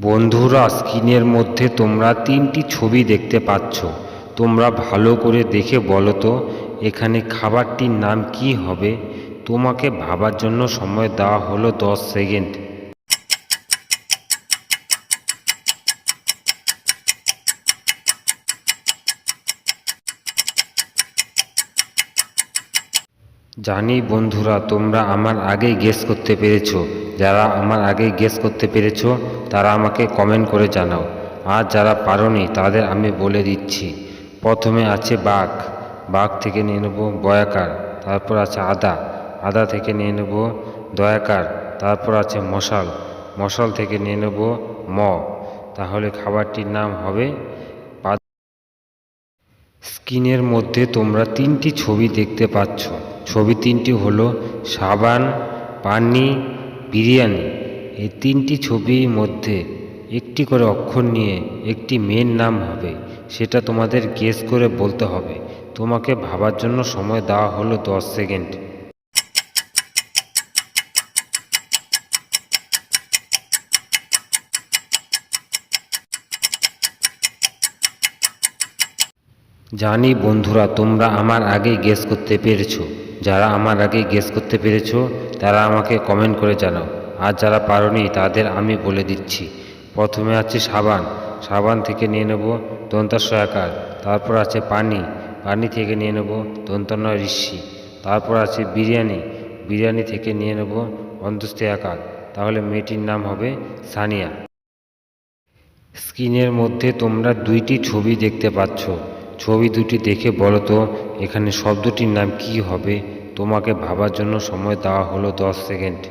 বন্ধুরা, স্ক্রিনের মধ্যে তোমরা তিনটি ছবি দেখতে পাচ্ছ। তোমরা ভালো করে দেখে বলো তো এখানে খাবারটির নাম কি হবে। তোমাকে ভাবার জন্য সময় দেওয়া হলো 10 সেকেন্ড। জানি বন্ধুরা, তোমরা আমার আগেই গেস করতে পেরেছো। যারা আমার আগেই গেস করতে পেরেছো তারা আমাকে কমেন্ট করে জানাও। আর যারা পারোনি তাদের আমি বলে দিচ্ছি। প্রথমে আছে বাঘ, বাঘ থেকে নিয়ে নেব বয়াকার। তারপর আছে আদা, আদা থেকে নিয়ে নেব দয়াকার। তারপর আছে মশাল, মশাল থেকে নিয়ে নেব ম। তাহলে খাবারটির নাম হবে। স্ক্রিনের মধ্যে তোমরা তিনটি ছবি দেখতে পাচ্ছ। ছবি তিনটি হলো সাবান, পানি, বিরিয়ানি। এই তিনটি ছবির মধ্যে একটি করে অক্ষর নিয়ে একটি মেন নাম হবে, সেটা তোমাদের গেস করে বলতে হবে। তোমাকে ভাবার জন্য সময় দেওয়া হলো 10 সেকেন্ড। জানি বন্ধুরা, তোমরা আমার আগেই গেস করতে পেরেছো। যারা আমার আগেই গেস করতে পেরেছো তারা আমাকে কমেন্ট করে জানাও। আর যারা পারোনি তাদের আমি বলে দিচ্ছি। প্রথমে আছে সাবান, সাবান থেকে নিয়ে নেব দন্তাস্ব আকার। তারপর আছে পানি, পানি থেকে নিয়ে নেব দন্তন্য ঋষি। তারপর আছে বিরিয়ানি, বিরিয়ানি থেকে নিয়ে নেব অন্তস্থ আকার। তাহলে মেয়েটির নাম হবে সানিয়া। স্ক্রিনের মধ্যে তোমরা দুইটি ছবি দেখতে পাচ্ছ। ছবি দুটি দেখে বলো তো এখানে শব্দটির নাম কি হবে। তোমাকে ভাবার জন্য সময় দেওয়া হলো 10 সেকেন্ড।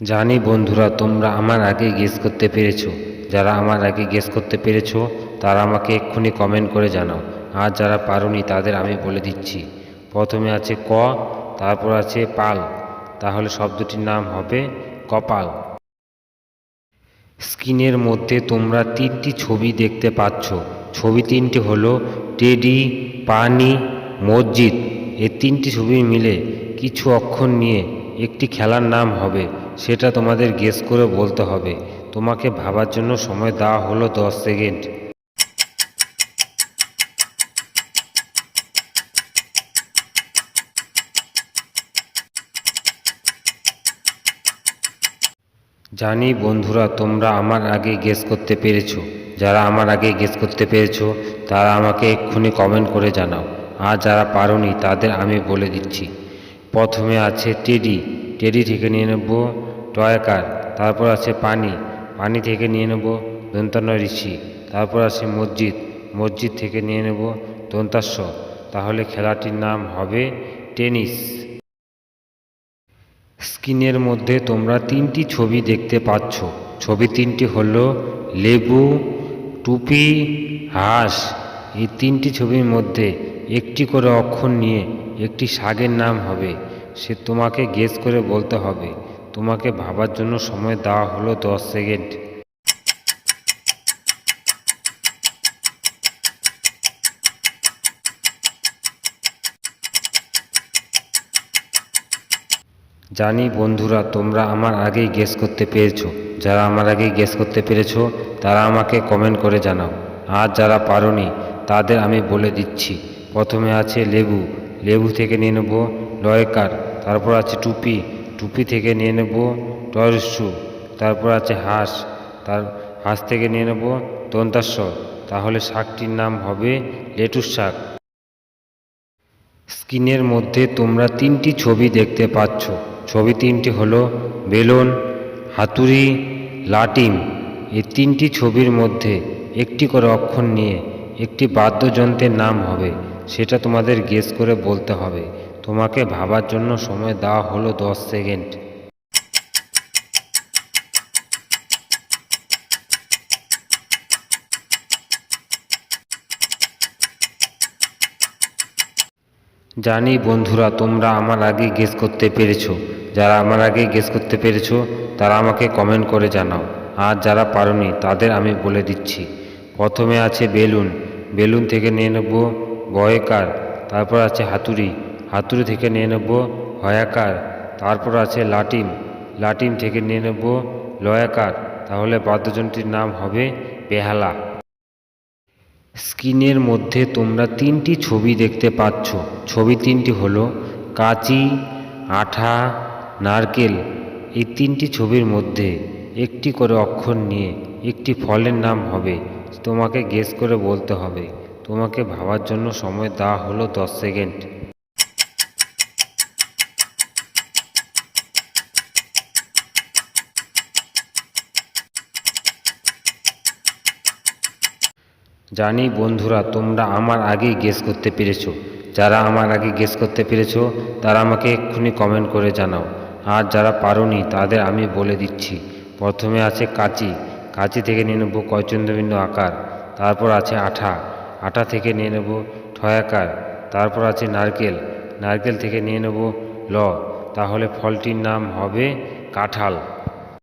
জানি বন্ধুরা, তোমরা আমার আগে গেস করতে পেরেছো। যারা আমার আগে গেস করতে পেরেছো তারা আমাকে এক্ষুনি কমেন্ট করে জানাও। আর যারা পারোনি তাদের আমি বলে দিচ্ছি। প্রথমে আছে ক, তারপর আছে পাল। তাহলে শব্দটির নাম হবে কপাল। স্ক্রিনের মধ্যে তোমরা তিনটি ছবি দেখতে পাচ্ছ। ছবি তিনটি হলো টেডি, পানি, মসজিদ। এই তিনটি ছবি মিলে কিছু অক্ষর নিয়ে একটি খেলার নাম হবে, সেটা তোমাদের গেস করে বলতে হবে। তোমাকে ভাবার জন্য সময় দেওয়া হলো 10 সেকেন্ড। জানি বন্ধুরা, তোমরা আমার আগে গেস করতে পেরেছো। যারা আমার আগে গেস করতে পেরেছো তারা আমাকে এক্ষুনি কমেন্ট করে জানাও। আর যারা পারোনি তাদের আমি বলে দিচ্ছি। প্রথমে আছে টেডি, টেডি থেকে নিয়ে নেব টয়াকার। তারপর আছে পানি, পানি থেকে নিয়ে নেব দন্তান্ন ঋষি। তারপর আছে মসজিদ, মসজিদ থেকে নিয়ে নেব দন্তাস্ব। তাহলে খেলাটির নাম হবে টেনিস। স্ক্রিনের মধ্যে তোমরা তিনটি ছবি দেখতে পাচ্ছ। ছবি তিনটি হলো লেবু, টুপি, হাঁস। এই তিনটি ছবির মধ্যে একটি করে অক্ষর নিয়ে একটি শাকের নাম হবে, সে তোমাকে গেস করে বলতে হবে। তোমাকে ভাবার জন্য সময় দেওয়া হলো 10 সেকেন্ড। জানি বন্ধুরা, তোমরা আমার আগেই গেস করতে পেরেছো। যারা আমার আগেই গেস করতে পেরেছো তারা আমাকে কমেন্ট করে জানাও। আর যারা পারোনি তাদের আমি বলে দিচ্ছি। প্রথমে আছে লেবু, লেবু থেকে নিয়ে নেব লয়কার। তারপর আছে টুপি, টুপি থেকে নিয়ে নেব টয়স্যু। তারপর আছে হাঁস, তার হাঁস থেকে নিয়ে নেব দন্তাস্ব। তাহলে শাকটির নাম হবে লেটুস শাক। স্ক্রিনের মধ্যে তোমরা তিনটি ছবি দেখতে পাচ্ছ। ছবি তিনটি হলো বেলুন, হাতুড়ি, লাটিম। এই তিনটি ছবির মধ্যে একটি করে অক্ষর নিয়ে একটি বাদ্যযন্ত্রের নাম হবে, সেটা তোমাদের গেস করে বলতে হবে। তোমাকে ভাবার জন্য সময় দেওয়া হলো 10 সেকেন্ড। জানি বন্ধুরা, তোমরা আমার আগে গেস করতে পেরেছো। যারা আমার আগে গেস করতে পেরেছো তারা আমাকে কমেন্ট করে জানাও। আর যারা পারোনি তাদের আমি বলে দিচ্ছি। প্রথমে আছে বেলুন, বেলুন থেকে নিয়ে নেব গয়কার, তারপর আছে হাতুড়ি, হাতুড়ি থেকে নিয়ে নেব হয়াকার, তারপর আছে লাটিম, লাটিম থেকে নিয়ে নেব লয়াকার, তাহলে বাদ্যযন্ত্রটির নাম হবে বেহালা। স্ক্রিনের মধ্যে তোমরা তিনটি ছবি দেখতে পাচ্ছ। ছবি তিনটি হলো কাঁচি, আঠা, নারকেল। এই তিনটি ছবির মধ্যে একটি করে অক্ষর নিয়ে একটি ফলের নাম হবে, তোমাকে গেস করে বলতে হবে। তোমাকে ভাবার জন্য সময় দেওয়া হলো 10 সেকেন্ড। জানি বন্ধুরা তোমরা আমার আগেই গেস করতে পেরেছো। যারা আমার আগে গেস করতে পেরেছো তারা আমাকে এক্ষুনি কমেন্ট করে জানাও। আর যারা পারোনি তাদের আমি বলে দিচ্ছি। প্রথমে আছে কাঁচি, কাঁচি থেকে নিয়ে নেব কয়চন্দ্রবিন্দু আকার, তারপর আছে আঠা, আঠা থেকে নিয়ে নেব ঠয়াকার, তারপর আছে নারকেল, নারকেল থেকে নিয়ে নেব ল, তাহলে ফলটির নাম হবে কাঁঠাল।